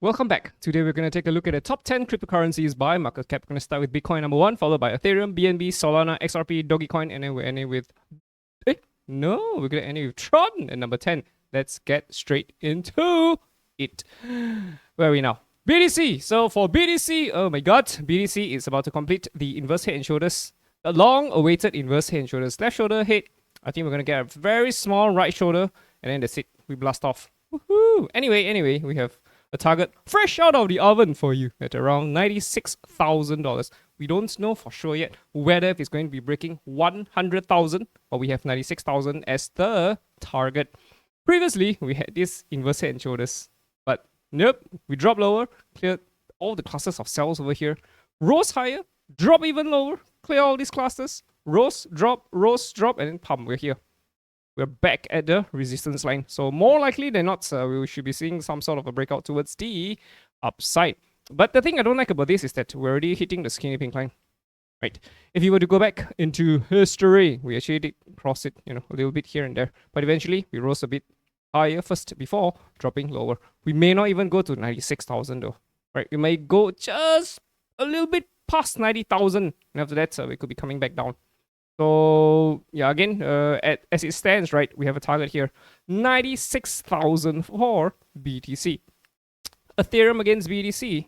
Welcome back. Today we're going to take a look at the top 10 cryptocurrencies by market cap. We're going to start with Bitcoin number 1, followed by Ethereum, BNB, Solana, XRP, Dogecoin, and then we're ending with... we're going to end with Tron at number 10. Let's get straight into it. Where are we now? BTC. So for BTC, oh my god, BTC is about to complete the inverse head and shoulders. A long-awaited inverse head and shoulders. Left shoulder hit. I think we're going to get a very small right shoulder, and then that's it. We blast off. Woohoo! Anyway, we have a target fresh out of the oven for you at around $96,000. We don't know for sure yet whether it's going to be breaking 100,000, but we have 96,000 as the target. Previously, we had this inverse head and shoulders, but nope, we dropped lower, cleared all the clusters of cells over here, rose higher, drop even lower, clear all these clusters, rose, drop, and then pump, we're here. We're back at the resistance line. So more likely than not, we should be seeing some sort of a breakout towards the upside. But the thing I don't like about this is that we're already hitting the skinny pink line. Right. If you were to go back into history, we actually did cross it, a little bit here and there. But eventually, we rose a bit higher first before dropping lower. We may not even go to 96,000 though. Right. We may go just a little bit past 90,000. And after that, we could be coming back down. So yeah, again, as it stands, right, we have a target here, 96,000 for BTC. Ethereum against BTC.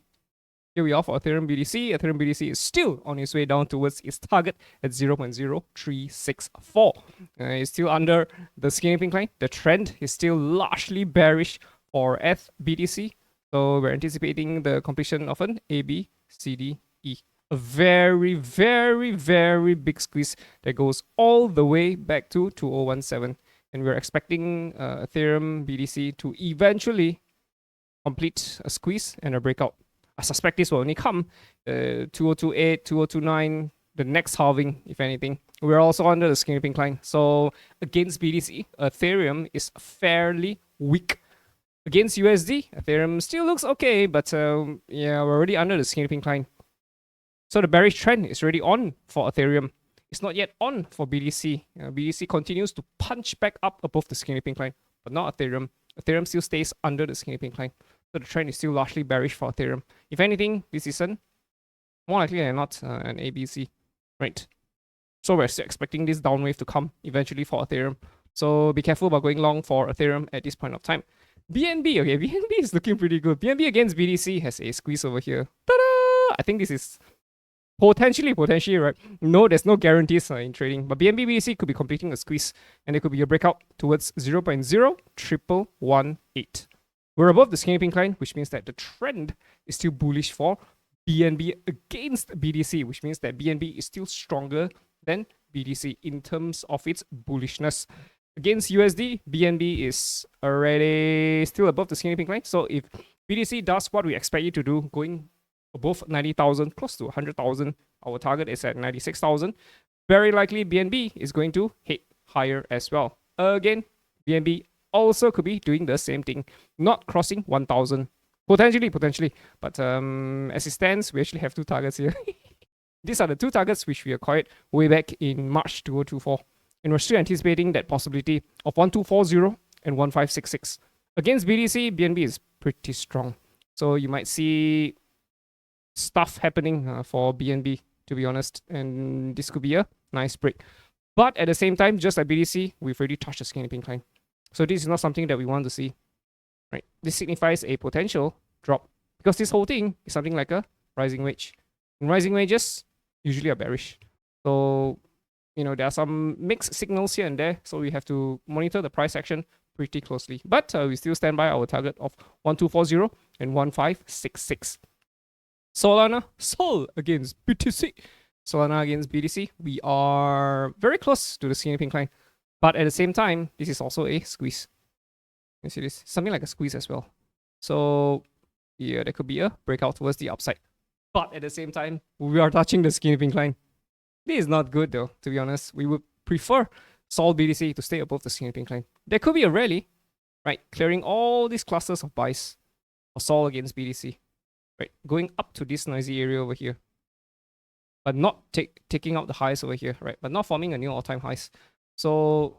Here we are for Ethereum BTC. Ethereum BTC is still on its way down towards its target at 0.0364. It's still under the skinny pink line. The trend is still largely bearish for ETH BTC. So we're anticipating the completion of an A, B, C, D, E. A very, very, very big squeeze that goes all the way back to 2017. And we're expecting Ethereum BTC to eventually complete a squeeze and a breakout. I suspect this will only come 2028, 2029, the next halving, if anything. We're also under the skinny pink line. So against BTC, Ethereum is fairly weak. Against USD, Ethereum still looks okay, but yeah, we're already under the skinny pink line. So the bearish trend is already on for Ethereum. It's not yet on for BTC. BTC continues to punch back up above the skinny pink line, but not Ethereum. Ethereum still stays under the skinny pink line. So the trend is still largely bearish for Ethereum. If anything, this isn't more likely than not an ABC, right? So we're still expecting this down wave to come eventually for Ethereum. So be careful about going long for Ethereum at this point of time. BNB, okay, BNB is looking pretty good. BNB against BTC has a squeeze over here. Ta-da! I think this is potentially, right? No, there's no guarantees in trading. But BNB BTC could be completing a squeeze, and it could be a breakout towards 0.01118. We're above the skinny pink line, which means that the trend is still bullish for BNB against BTC, which means that BNB is still stronger than BTC in terms of its bullishness. Against USD, BNB is already still above the skinny pink line. So if BTC does what we expect it to do, going above 90,000, close to 100,000. Our target is at 96,000. Very likely BNB is going to hit higher as well. Again, BNB also could be doing the same thing, not crossing 1,000. Potentially. But as it stands, we actually have two targets here. These are the two targets which we acquired way back in March 2024. And we're still anticipating that possibility of 1240 and 1566. Against BTC, BNB is pretty strong. So you might see stuff happening for BNB, to be honest, and this could be a nice break. But at the same time, just like BTC, we've already touched the skinny pink line. So this is not something that we want to see, right? This signifies a potential drop because this whole thing is something like a rising wedge. And rising wedges usually are bearish. So, there are some mixed signals here and there. So we have to monitor the price action pretty closely. But we still stand by our target of 1240 and 1566. Solana, Sol against BTC. Solana against BTC. We are very close to the skinny pink line. But at the same time, this is also a squeeze. You see this? Something like a squeeze as well. So, yeah, there could be a breakout towards the upside. But at the same time, we are touching the skinny pink line. This is not good though, to be honest. We would prefer Sol BTC to stay above the skinny pink line. There could be a rally, right? Clearing all these clusters of buys for Sol against BTC. Right, going up to this noisy area over here, but not taking out the highs over here, right? But not forming a new all-time highs. So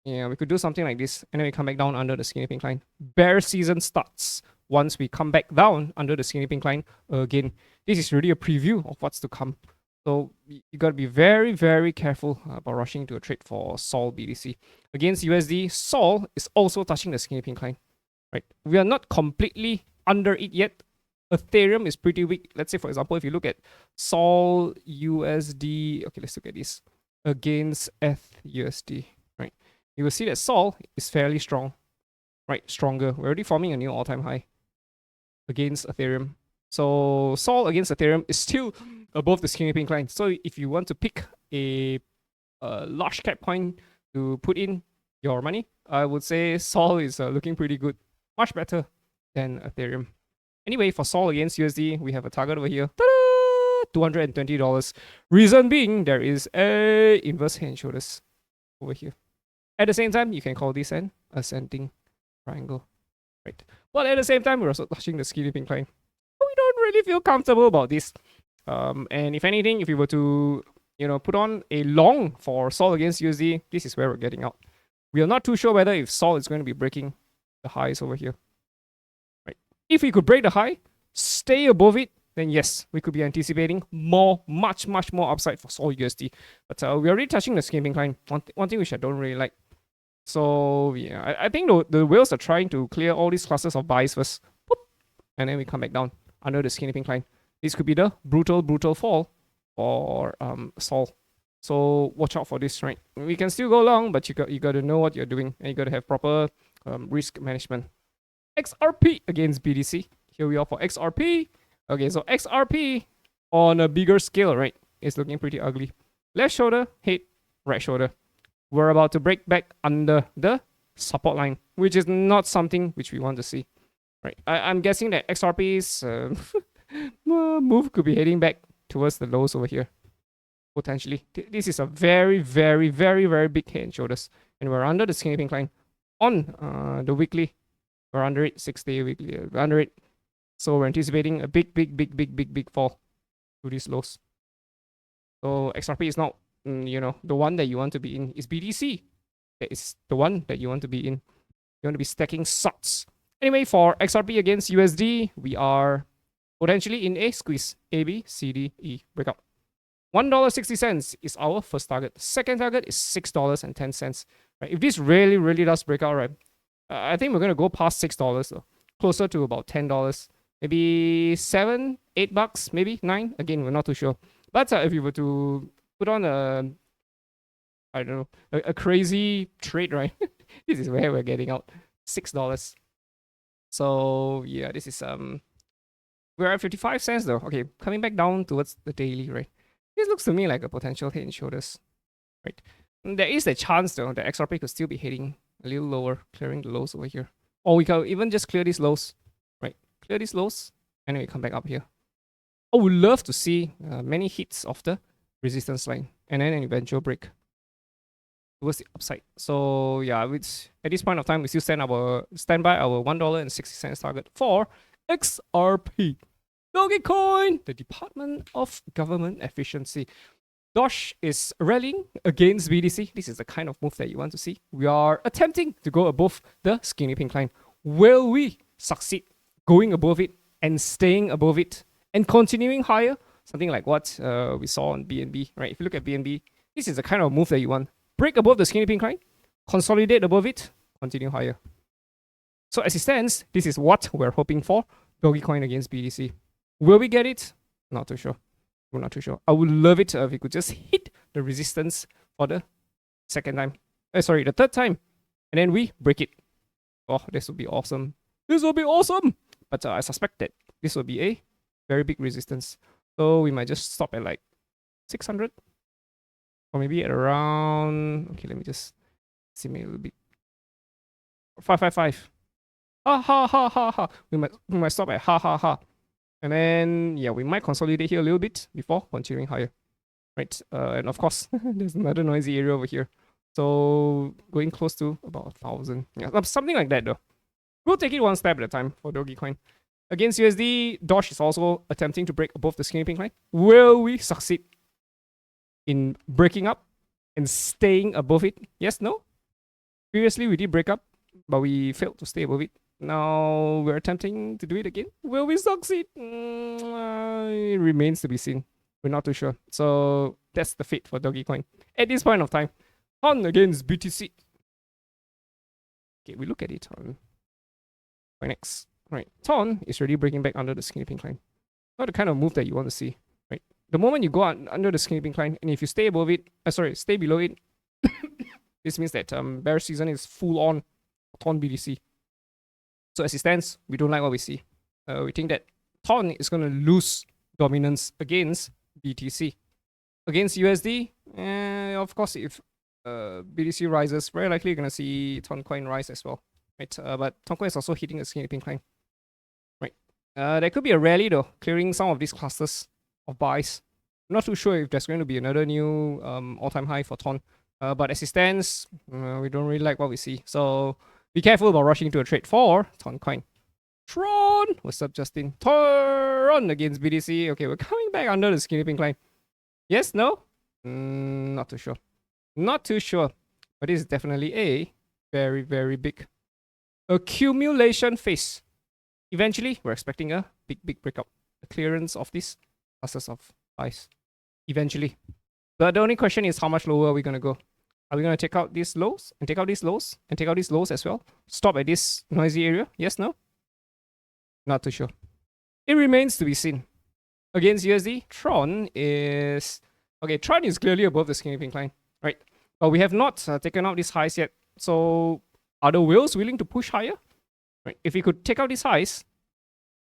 Yeah, we could do something like this, and then we come back down under the skinny pink line. Bear season starts once we come back down under the skinny pink line again. This is really a preview of what's to come. So you got to be very, very careful about rushing to a trade for Sol BTC. Against USD, Sol is also touching the skinny pink line. Right? We are not completely under it yet. Ethereum is pretty weak. Let's say, for example, if you look at Sol USD, okay, let's look at this against ETH USD. Right? You will see that Sol is fairly strong. Right? Stronger. We're already forming a new all-time high against Ethereum. So Sol against Ethereum is still above the skinny pink line. So if you want to pick a large cap coin to put in your money, I would say Sol is looking pretty good. Much better than Ethereum. Anyway, for Sol against USD, we have a target over here. Ta-da! $220. Reason being, there is a inverse head and shoulders over here. At the same time, you can call this an ascending triangle. Right. But at the same time, we're also touching the skinny pink line. We don't really feel comfortable about this. And if anything, if we were to, put on a long for Sol against USD, this is where we're getting out. We are not too sure whether if Sol is going to be breaking the highs over here. Right. If we could break the high, stay above it, then yes, we could be anticipating much more upside for Sol USD. But we're already touching the skinny pink line. One thing which I don't really like. So yeah, I think the whales are trying to clear all these clusters of buys first. Boop, and then we come back down under the skinny pink line. This could be the brutal fall for Sol. So watch out for this, right? We can still go long, but you got to know what you're doing, and you got to have proper risk management. XRP against BTC. Here we are for XRP. Okay, so XRP on a bigger scale, right? It's looking pretty ugly. Left shoulder, hit, right shoulder. We're about to break back under the support line, which is not something which we want to see. Right, I'm guessing that XRP's move could be heading back towards the lows over here. Potentially. This is a very big head and shoulders. And we're under the skinny pink line. On the weekly, we're under it. 6-day weekly, we're under it. So we're anticipating a big fall to these lows. So XRP is not, the one that you want to be in. Is BTC. That is the one that you want to be in. You want to be stacking sats. Anyway, for XRP against USD, we are potentially in a squeeze. A, B, C, D, E. Breakout. $1.60 is our first target. Second target is $6.10. Right? If this really does break out, right, I think we're going to go past $6 though. Closer to about $10. Maybe $7, $8, maybe $9. Again, we're not too sure. But if you were to put on a crazy trade, right? This is where we're getting out. $6. So yeah, this is we're at 55 cents though. Okay, coming back down towards the daily, right? This looks to me like a potential head and shoulders, right? And there is a chance though that XRP could still be heading a little lower, clearing the lows over here. Or we can even just clear these lows, right? Clear these lows, and then we come back up here. I would love to see many hits of the resistance line, and then an eventual break towards the upside. So yeah, at this point of time, we still stand by our $1.60 target for XRP. Dogecoin, the Department of Government Efficiency. DOGE is rallying against BTC. This is the kind of move that you want to see. We are attempting to go above the skinny pink line. Will we succeed going above it and staying above it and continuing higher? Something like what we saw on BNB, right? If you look at BNB, this is the kind of move that you want. Break above the skinny pink line, consolidate above it, continue higher. So as it stands, this is what we're hoping for. Dogecoin against BTC. Will we get it? Not too sure. We're not too sure. I would love it if we could just hit the resistance for the the third time. And then we break it. Oh, this would be awesome. This will be awesome. But I suspect that this will be a very big resistance. So we might just stop at like 600. Or maybe at around... Okay, let me just see me a little bit. 555. Ha. We might stop at ha. And then, yeah, we might consolidate here a little bit before continuing higher. Right? And of course, there's another noisy area over here. So going close to about 1,000. Yeah, something like that though. We'll take it one step at a time for Dogecoin. Against USD, DOGE is also attempting to break above the skinny pink line. Will we succeed in breaking up and staying above it? Yes, no? Previously, we did break up, but we failed to stay above it. Now we're attempting to do it again. Will we succeed? It remains to be seen. We're not too sure. So that's the fate for Dogecoin at this point of time. Ton against BTC. Okay, we look at it on Coinex. Right, Ton is already breaking back under the skinny pink line. Not the kind of move that you want to see. Right, the moment you go under the skinny pink line, and if you stay above it, stay below it, this means that bear season is full on Ton BTC. So as it stands, we don't like what we see. We think that Ton is going to lose dominance against BTC. Against USD, of course, if BTC rises, very likely you're going to see Toncoin rise as well. Right, but Toncoin is also hitting a skinny pink line. Right, there could be a rally though, clearing some of these clusters of buys. I'm not too sure if there's going to be another new all-time high for Ton. But as it stands, we don't really like what we see. So be careful about rushing into a trade for Toncoin. Tron! What's up, Justin? Tron against BTC. Okay, we're coming back under the skinny pink line. Yes? No? Not too sure. Not too sure. But this is definitely a very, very big accumulation phase. Eventually, we're expecting a big breakout. A clearance of these clusters of buys. Eventually. But the only question is how much lower are we going to go? Are we going to take out these lows and take out these lows and take out these lows as well? Stop at this noisy area? Yes, no? Not too sure. It remains to be seen. Against USD, Tron is... Okay, Tron is clearly above the skinny pink line, right? But we have not taken out these highs yet. So are the whales willing to push higher? Right. If we could take out these highs,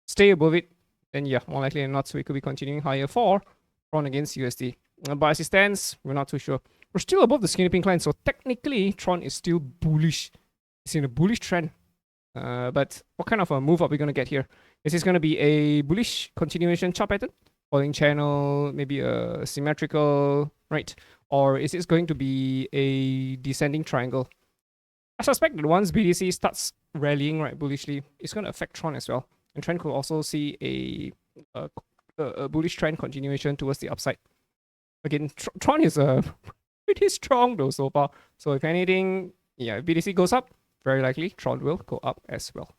stay above it, then yeah, more likely than not, so we could be continuing higher for Tron against USD. But as it stands, we're not too sure. We're still above the skinny pink line, so technically Tron is still bullish. It's in a bullish trend. But what kind of a move are we going to get here? Is this going to be a bullish continuation chart pattern? Falling channel, maybe a symmetrical, right? Or is this going to be a descending triangle? I suspect that once BTC starts rallying right bullishly, it's going to affect Tron as well. And Tron could also see a bullish trend continuation towards the upside. Again, Tron is pretty strong though so far. So if anything, yeah, if BTC goes up, very likely Tron will go up as well.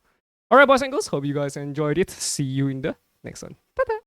Alright, boys and girls, hope you guys enjoyed it. See you in the next one. Ta-ta!